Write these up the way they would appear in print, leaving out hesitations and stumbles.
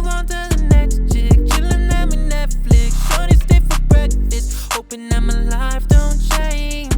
move on to the next chick. Chillin' at me Netflix. Shorty stay for breakfast. Hoping that my life don't change.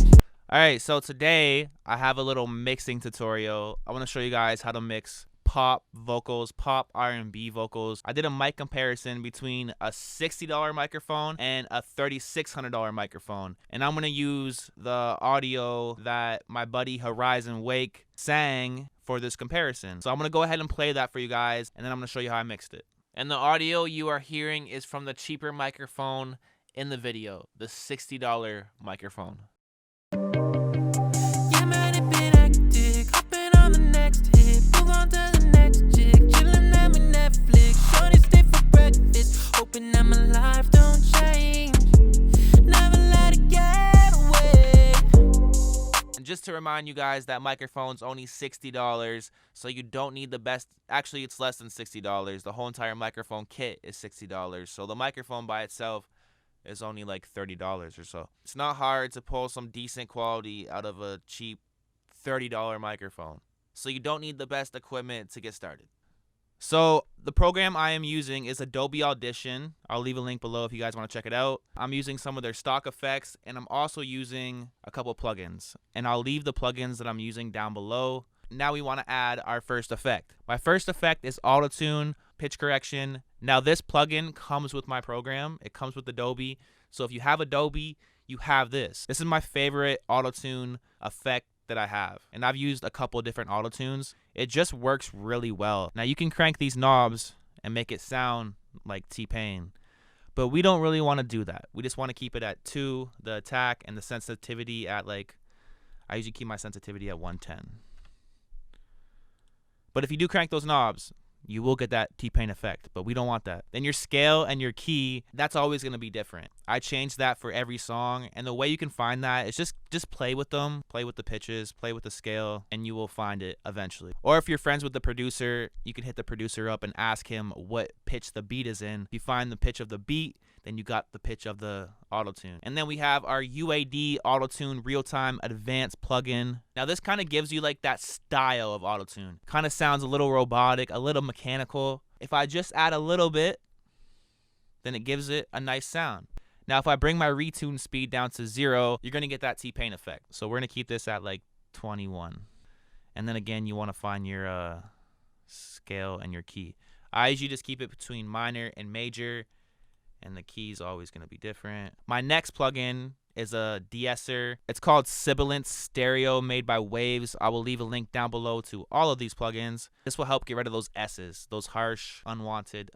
Alright, so today I have a little mixing tutorial. I want to show you guys how to mix pop vocals, pop R&B vocals. I did a mic comparison between a $60 microphone and a $3,600 microphone. And I'm going to use the audio that my buddy Horizon Wake sang for this comparison. So I'm going to go ahead and play that for you guys, and then I'm going to show you how I mixed it. And the audio you are hearing is from the cheaper microphone in the video, the $60 microphone. Yeah, man, it been hectic. Hopping on the next hit. Move on to the next chick. Chillin' at me Netflix. Shorty stay for breakfast. Hoping that my life don't change. Never let it get away. And just to remind you guys, that microphone's only $60, so you don't need the best. Actually, it's less than $60. The whole entire microphone kit is $60. So the microphone by itself is only like $30 or so. It's not hard to pull some decent quality out of a cheap $30 microphone. So you don't need the best equipment to get started. So the program I am using is Adobe Audition. I'll leave a link below if you guys want to check it out. I'm using some of their stock effects, and I'm also using a couple plugins. And I'll leave the plugins that I'm using down below. Now we want to add our first effect. My first effect is Auto-Tune, pitch correction. Now this plugin comes with my program. It comes with Adobe. So if you have Adobe, you have this. This is my favorite Auto-Tune effect that I have. And I've used a couple different Auto-Tunes. It just works really well. Now you can crank these knobs and make it sound like T-Pain. But we don't really want to do that. We just want to keep it at 2, the attack, and the sensitivity at like, I usually keep my sensitivity at 110. But if you do crank those knobs, you will get that T-Pain effect, but we don't want that. Then your scale and your key, that's always going to be different. I change that for every song, and the way you can find that is just play with them, play with the pitches, play with the scale, and you will find it eventually. Or if you're friends with the producer, you can hit the producer up and ask him what pitch the beat is in. If you find the pitch of the beat, then you got the pitch of the auto-tune. And then we have our UAD auto-tune real-time advanced plugin. Now this kind of gives you like that style of auto-tune. Kind of sounds a little robotic, a little mechanical. If I just add a little bit, then it gives it a nice sound. Now if I bring my retune speed down to 0, you're gonna get that T-Pain effect. So we're gonna keep this at like 21. And then again, you wanna find your scale and your key. I usually just keep it between minor and major, and the key is always going to be different. My next plugin is a de-esser. It's called Sibilant Stereo, made by Waves. I will leave a link down below to all of these plugins. This will help get rid of those S's, those harsh, unwanted,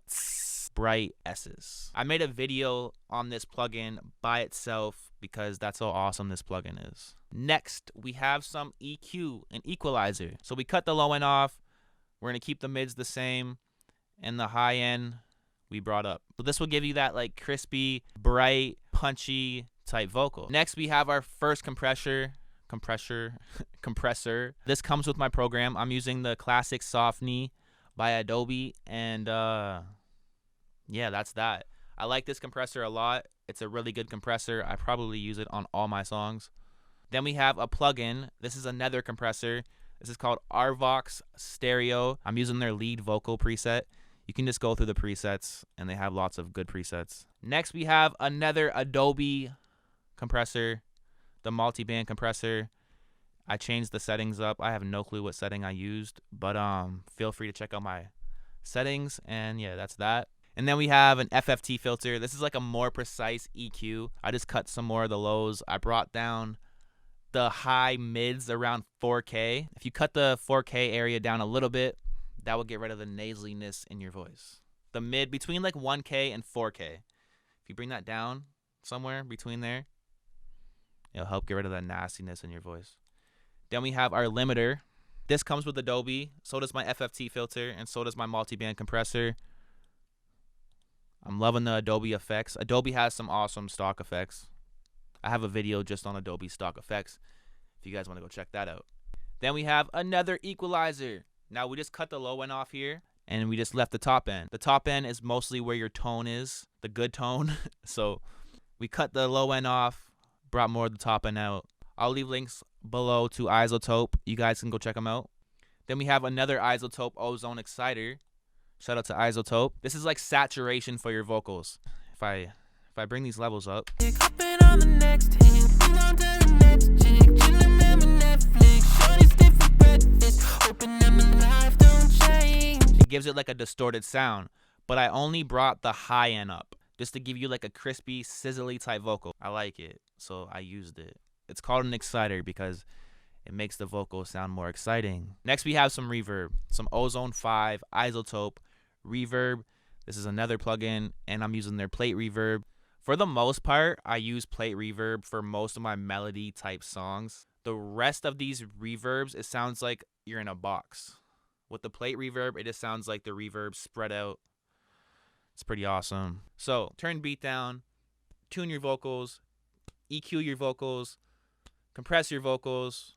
bright S's. I made a video on this plugin by itself because that's how awesome this plugin is. Next, we have some EQ, an equalizer. So we cut the low end off. We're going to keep the mids the same, and the high end we brought up. So this will give you that like crispy, bright, punchy type vocal. Next we have our first compressor. This comes with my program. I'm using the classic Softney by Adobe, and yeah, that's that. I like this compressor a lot. It's a really good compressor. I probably use it on all my songs. Then we have a plugin. This is another compressor. This is called Fft Stereo. I'm using their lead vocal preset. You can just go through the presets, and they have lots of good presets. Next, we have another Adobe compressor, the multi-band compressor. I changed the settings up. I have no clue what setting I used, but feel free to check out my settings, and yeah, that's that. And then we have an Fft filter. This is like a more precise EQ. I just cut some more of the lows. I brought down the high mids around 4K. If you cut the 4K area down a little bit, that will get rid of the nasaliness in your voice. The mid between like 1K and 4K. If you bring that down somewhere between there, it'll help get rid of that nastiness in your voice. Then we have our limiter. This comes with Adobe. So does my Fft filter, and so does my multi-band compressor. I'm loving the Adobe effects. Adobe has some awesome stock effects. I have a video just on Adobe stock effects if you guys want to go check that out. Then we have another equalizer. Now we just cut the low end off here, and we just left the top end. The top end is mostly where your tone is, the good tone. So we cut the low end off, brought more of the top end out. I'll leave links below to Isotope. You guys can go check them out. Then we have another Isotope Ozone exciter. Shout out to Isotope. This is like saturation for your vocals. If I bring these levels up. Hopping on the next hit, move on to the next chick, chillin' at my Netflix, shorty stay for breakfast, hoping that my life don't change. It gives it like a distorted sound, but I only brought the high end up just to give you like a crispy, sizzly type vocal. I like it, so I used it. It's called an exciter because it makes the vocal sound more exciting. Next, we have some reverb, some Ozone 5 Isotope reverb. This is another plugin, and I'm using their plate reverb. For the most part, I use plate reverb for most of my melody type songs. The rest of these reverbs, it sounds like you're in a box. With the plate reverb, it just sounds like the reverb spread out. It's pretty awesome. So turn beat down, tune your vocals, EQ your vocals, compress your vocals,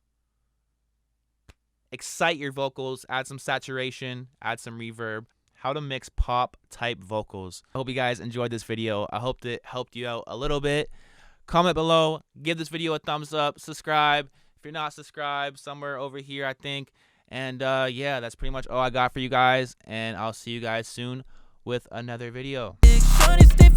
excite your vocals, add some saturation, add some reverb. How to mix pop type vocals. I hope you guys enjoyed this video. I hope it helped you out a little bit. Comment below, give this video a thumbs up, subscribe if you're not subscribed, somewhere over here I think. And yeah, that's pretty much all I got for you guys, and I'll see you guys soon with another video. Shorty stay